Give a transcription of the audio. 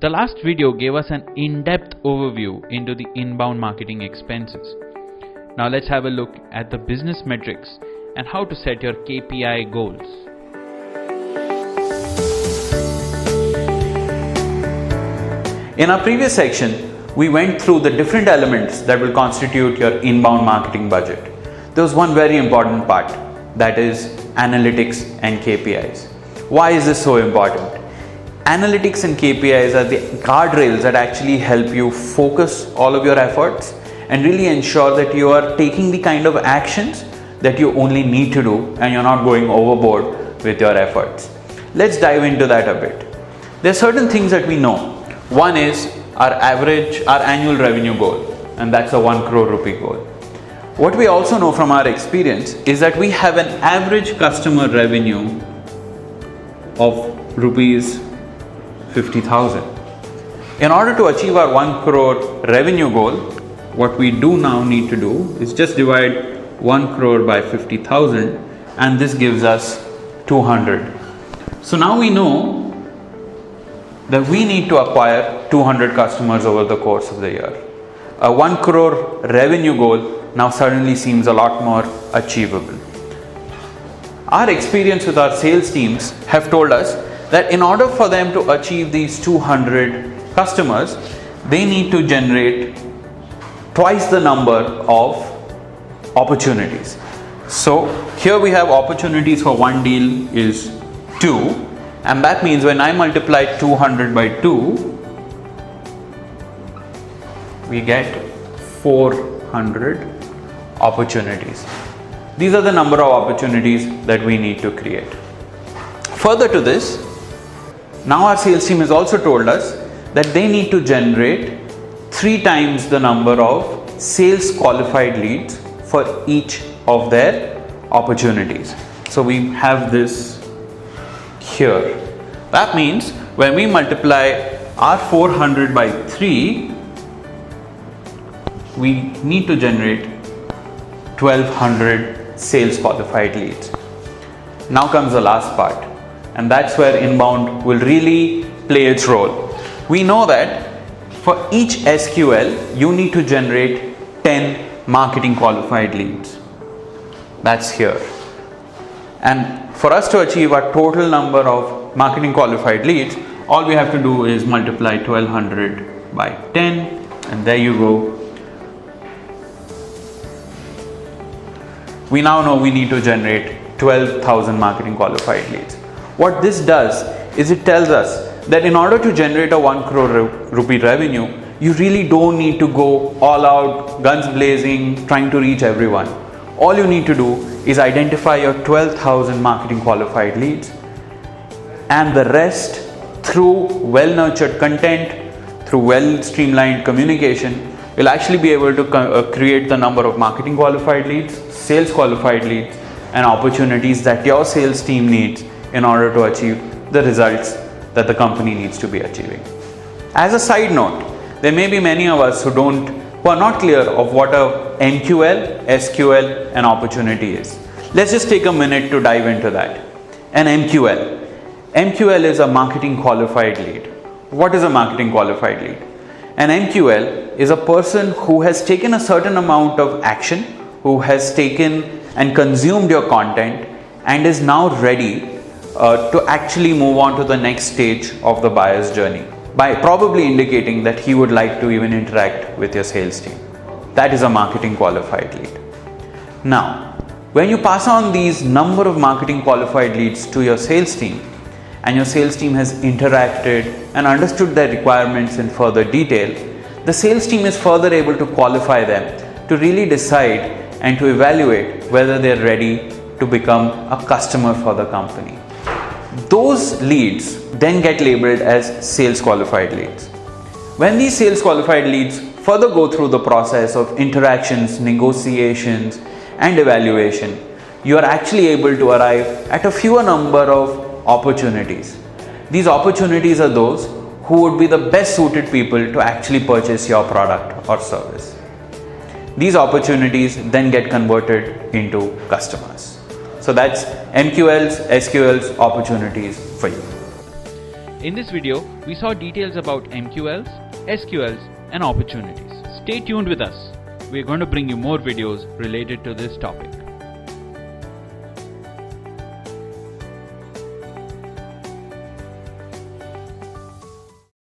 The last video gave us an in-depth overview into the inbound marketing expenses. Now let's have a look at the business metrics and how to set your KPI goals. In our previous section, we went through the different elements that will constitute your inbound marketing budget. There was one very important part, that is analytics and KPIs. Why is this so important? Analytics and KPIs are the guardrails that actually help you focus all of your efforts and really ensure that you are taking the kind of actions that you only need to do and you're not going overboard with your efforts. Let's dive into that a bit. There are certain things that we know. One is our annual revenue goal, and that's a 1 crore rupee goal. What we also know from our experience is that we have an average customer revenue of rupees 50,000. In order to achieve our 1 crore revenue goal, what we do now need to do is just divide 1 crore by 50,000, and this gives us 200. So now we know that we need to acquire 200 customers over the course of the year. A 1 crore revenue goal now suddenly seems a lot more achievable. Our experience with our sales teams have told us that in order for them to achieve these 200 customers, they need to generate twice the number of opportunities. So here we have opportunities for one deal is 2. And that means when I multiply 200 by 2, we get 400 opportunities. These are the number of opportunities that we need to create. Further to this, now our sales team has also told us that they need to generate 3 times the number of sales qualified leads for each of their opportunities. So we have this here. That means when we multiply our 400 by 3, we need to generate 1200 sales qualified leads. Now comes the last part, and that's where inbound will really play its role. We know that for each SQL, you need to generate 10 marketing qualified leads. That's here. And for us to achieve our total number of marketing qualified leads, all we have to do is multiply 1200 by 10, and there you go. We now know we need to generate 12,000 marketing qualified leads. What this does is it tells us that in order to generate a 1 crore rupee revenue, you really don't need to go all out, guns blazing, trying to reach everyone. All you need to do is identify your 12,000 marketing qualified leads, and the rest through well-nurtured content, through well-streamlined communication, will actually be able to create the number of marketing qualified leads, sales qualified leads, and opportunities that your sales team needs in order to achieve the results that the company needs to be achieving. As a side note, there may be many of us who are not clear of what a MQL, SQL, and opportunity is. Let's just take a minute to dive into that. An MQL. MQL is a marketing qualified lead. What is a marketing qualified lead? An MQL is a person who has taken a certain amount of action, who has taken and consumed your content and is now ready to actually move on to the next stage of the buyer's journey, by probably indicating that he would like to even interact with your sales team. That is a marketing qualified lead. Now, when you pass on these number of marketing qualified leads to your sales team, and your sales team has interacted and understood their requirements in further detail, the sales team is further able to qualify them to really decide and to evaluate whether they're ready to become a customer for the company. Those leads then get labeled as sales qualified leads. When these sales qualified leads further go through the process of interactions, negotiations, and evaluation, you are actually able to arrive at a fewer number of opportunities. These opportunities are those who would be the best suited people to actually purchase your product or service. These opportunities then get converted into customers. So that's MQLs, SQLs, opportunities for you. In this video, we saw details about MQLs, SQLs, and opportunities. Stay tuned with us. We're going to bring you more videos related to this topic.